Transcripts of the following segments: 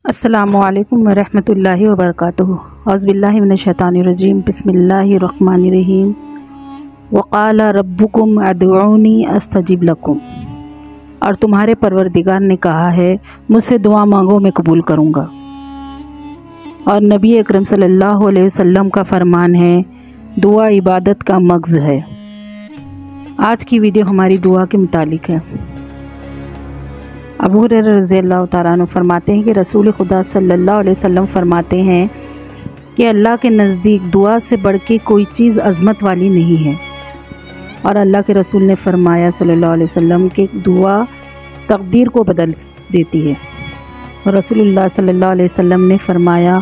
السلام علیکم ورحمۃ اللہ وبرکاتہ۔ اعوذ باللہ من الشیطان الرجیم، بسم اللہ الرحمن الرحیم۔ وقال ربکم ادعونی استجب لکم، اور تمہارے پروردگار نے کہا ہے مجھ سے دعا مانگو میں قبول کروں گا۔ اور نبی اکرم صلی اللہ علیہ وسلم کا فرمان ہے دعا عبادت کا مغز ہے۔ آج کی ویڈیو ہماری دعا کے متعلق ہے۔ ابو ہریرہ رضی اللہ تعالیٰ عنہ فرماتے ہیں کہ رسول خدا صلی اللہ علیہ وسلم فرماتے ہیں کہ اللہ کے نزدیک دعا سے بڑھ کے کوئی چیز عظمت والی نہیں ہے، اور اللہ کے رسول نے فرمایا صلی اللہ علیہ وسلم کہ دعا تقدیر کو بدل دیتی ہے۔ اور رسول اللہ صلی اللہ علیہ وسلم نے فرمایا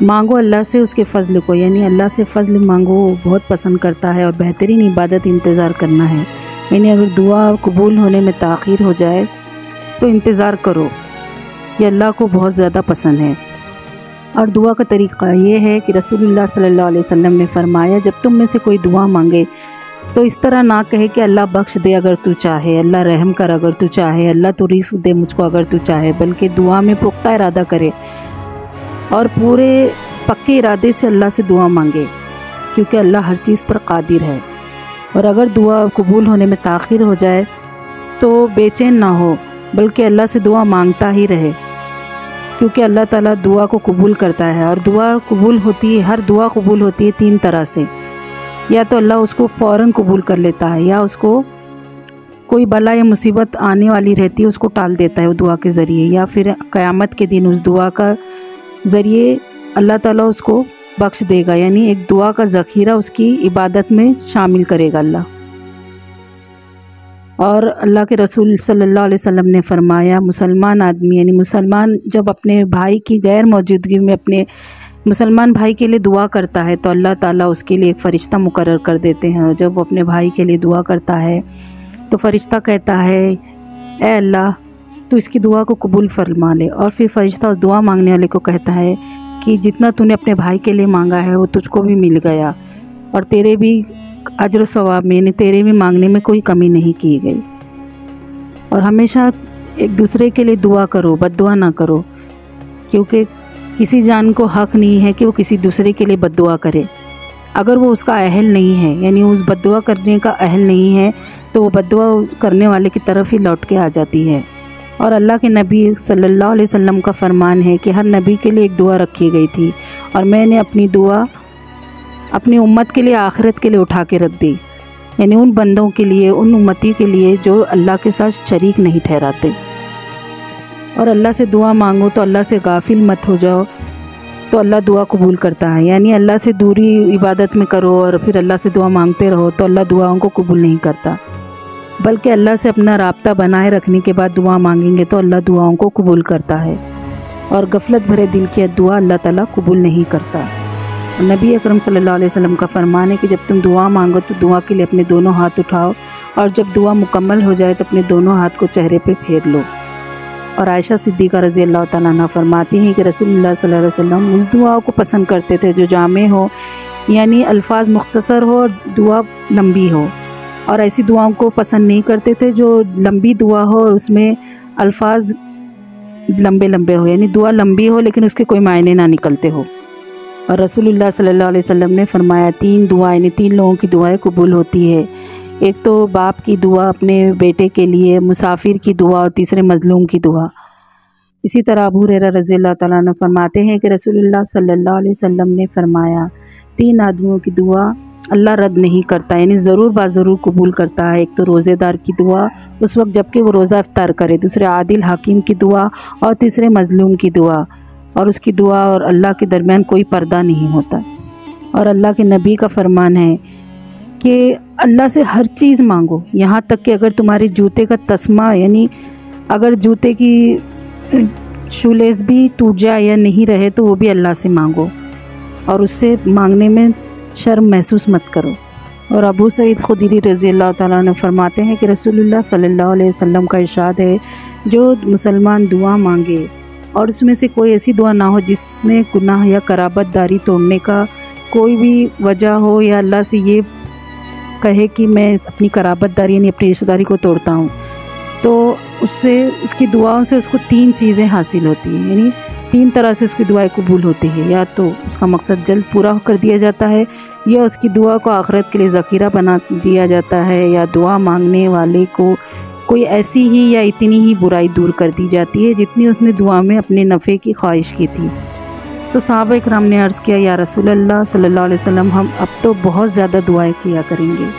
مانگو اللہ سے اس کے فضل کو، یعنی اللہ سے فضل مانگو، وہ بہت پسند کرتا ہے، اور بہترین عبادت انتظار کرنا ہے۔ یعنی اگر دعا قبول ہونے میں تاخیر ہو جائے تو انتظار کرو، یہ اللہ کو بہت زیادہ پسند ہے۔ اور دعا کا طریقہ یہ ہے کہ رسول اللہ صلی اللہ علیہ وسلم نے فرمایا جب تم میں سے کوئی دعا مانگے تو اس طرح نہ کہے کہ اللہ بخش دے اگر تو چاہے، اللہ رحم کر اگر تو چاہے، اللہ تو رزق دے مجھ کو اگر تو چاہے، بلکہ دعا میں پختہ ارادہ کرے اور پورے پکے ارادے سے اللہ سے دعا مانگے، کیونکہ اللہ ہر چیز پر قادر ہے۔ اور اگر دعا قبول ہونے میں تاخیر ہو جائے تو بے چین نہ ہو، بلکہ اللہ سے دعا مانگتا ہی رہے، کیونکہ اللہ تعالیٰ دعا کو قبول کرتا ہے۔ اور دعا قبول ہوتی ہے، ہر دعا قبول ہوتی ہے تین طرح سے، یا تو اللہ اس کو فوراً قبول کر لیتا ہے، یا اس کو کوئی بلا یا مصیبت آنے والی رہتی ہے اس کو ٹال دیتا ہے وہ دعا کے ذریعے، یا پھر قیامت کے دن اس دعا کا ذریعے اللہ تعالیٰ اس کو بخش دے گا، یعنی ایک دعا کا ذخیرہ اس کی عبادت میں شامل کرے گا اللہ۔ اور اللہ کے رسول صلی اللہ علیہ وسلم نے فرمایا مسلمان آدمی، یعنی مسلمان جب اپنے بھائی کی غیر موجودگی میں اپنے مسلمان بھائی کے لیے دعا کرتا ہے تو اللہ تعالیٰ اس کے لیے ایک فرشتہ مقرر کر دیتے ہیں، اور جب وہ اپنے بھائی کے لیے دعا کرتا ہے تو فرشتہ کہتا ہے اے اللہ تو اس کی دعا کو قبول فرما لے، اور پھر فرشتہ اس دعا مانگنے والے کو کہتا ہے کہ جتنا تو نے اپنے بھائی کے لیے مانگا ہے وہ تجھ کو بھی مل گیا، اور تیرے بھی اجر و ثواب میں، یعنی تیرے بھی مانگنے میں کوئی کمی نہیں کی گئی۔ اور ہمیشہ ایک دوسرے کے لیے دعا کرو، بد دعا نہ کرو، کیونکہ کسی جان کو حق نہیں ہے کہ وہ کسی دوسرے کے لیے بد دعا کرے۔ اگر وہ اس کا اہل نہیں ہے، یعنی اس بد دعا کرنے کا اہل نہیں ہے، تو وہ بد دعا کرنے والے کی طرف ہی لوٹ کے آ جاتی ہے۔ اور اللہ کے نبی صلی اللہ علیہ وسلم کا فرمان ہے کہ ہر نبی کے لیے ایک دعا رکھی گئی تھی، اور میں نے اپنی دعا اپنی امت کے لیے آخرت کے لیے اٹھا کے رکھ دی، یعنی ان بندوں کے لیے، ان امتی کے لیے جو اللہ کے ساتھ شریک نہیں ٹھہراتے۔ اور اللہ سے دعا مانگو تو اللہ سے غافل مت ہو جاؤ، تو اللہ دعا قبول کرتا ہے۔ یعنی اللہ سے دوری عبادت میں کرو اور پھر اللہ سے دعا مانگتے رہو تو اللہ دعاؤں کو قبول نہیں کرتا، بلکہ اللہ سے اپنا رابطہ بنائے رکھنے کے بعد دعا مانگیں گے تو اللہ دعاؤں کو قبول کرتا ہے، اور غفلت بھرے دل کی دعا اللہ تعالیٰ قبول نہیں کرتا۔ نبی اکرم صلی اللہ علیہ وسلم کا فرمان ہے کہ جب تم دعا مانگو تو دعا کے لیے اپنے دونوں ہاتھ اٹھاؤ، اور جب دعا مکمل ہو جائے تو اپنے دونوں ہاتھ کو چہرے پہ پھیر لو۔ اور عائشہ صدیقہ رضی اللہ تعالیٰ عنہ فرماتی ہیں کہ رسول اللہ صلی اللہ علیہ وسلم اس دعا کو پسند کرتے تھے جو جامع ہو، یعنی الفاظ مختصر ہو اور دعا لمبی ہو، اور ایسی دعاؤں کو پسند نہیں کرتے تھے جو لمبی دعا ہو اور اس میں الفاظ لمبے لمبے ہو، یعنی دعا لمبی ہو لیکن اس کے کوئی معنی نہ نکلتے ہو۔ اور رسول اللہ صلی اللہ علیہ وسلم نے فرمایا تین دعائیں، یعنی تین لوگوں کی دعائیں قبول ہوتی ہے، ایک تو باپ کی دعا اپنے بیٹے کے لیے، مسافر کی دعا، اور تیسرے مظلوم کی دعا۔ اسی طرح ابو ہریرہ رضی اللہ تعالیٰ عنہ فرماتے ہیں کہ رسول اللہ صلی اللہ علیہ وسلم نے فرمایا تین آدمیوں کی دعا اللہ رد نہیں کرتا، یعنی ضرور با ضرور قبول کرتا ہے۔ ایک تو روزے دار کی دعا اس وقت جب کہ وہ روزہ افطار کرے، دوسرے عادل حاکم کی دعا، اور تیسرے مظلوم کی دعا، اور اس کی دعا اور اللہ کے درمیان کوئی پردہ نہیں ہوتا۔ اور اللہ کے نبی کا فرمان ہے کہ اللہ سے ہر چیز مانگو، یہاں تک کہ اگر تمہارے جوتے کا تسمہ، یعنی اگر جوتے کی شولیس بھی ٹوٹ جائے یا نہیں رہے تو وہ بھی اللہ سے مانگو، اور اس سے مانگنے میں شرم محسوس مت کرو۔ اور ابو سعید خدری رضی اللہ تعالیٰ عنہ فرماتے ہیں کہ رسول اللہ صلی اللہ علیہ وسلم کا ارشاد ہے جو مسلمان دعا مانگے اور اس میں سے کوئی ایسی دعا نہ ہو جس میں گناہ یا قرابت داری توڑنے کا کوئی بھی وجہ ہو، یا اللہ سے یہ کہے کہ میں اپنی قرابت داری یعنی اپنی رشتہ داری کو توڑتا ہوں، تو اس سے اس کی دعاؤں سے اس کو 3 چیزیں حاصل ہوتی ہیں، یعنی 3 طرح سے اس کی دعائیں قبول ہوتی ہے، یا تو اس کا مقصد جلد پورا کر دیا جاتا ہے، یا اس کی دعا کو آخرت کے لیے ذخیرہ بنا دیا جاتا ہے، یا دعا مانگنے والے کو کوئی ایسی ہی یا اتنی ہی برائی دور کر دی جاتی ہے جتنی اس نے دعا میں اپنے نفع کی خواہش کی تھی۔ تو صحابہ کرام نے عرض کیا، یا رسول اللہ صلی اللہ علیہ وسلم، ہم اب تو بہت زیادہ دعائیں کیا کریں گے۔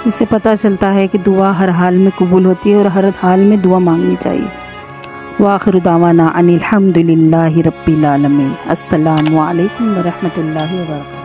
اس سے پتہ چلتا ہے کہ دعا ہر حال میں قبول ہوتی ہے اور ہر حال میں دعا مانگنی چاہیے۔ وآخر دعوانا ان الحمد للہ رب العالمین۔ السلام علیکم ورحمۃ اللہ وبرکاتہ۔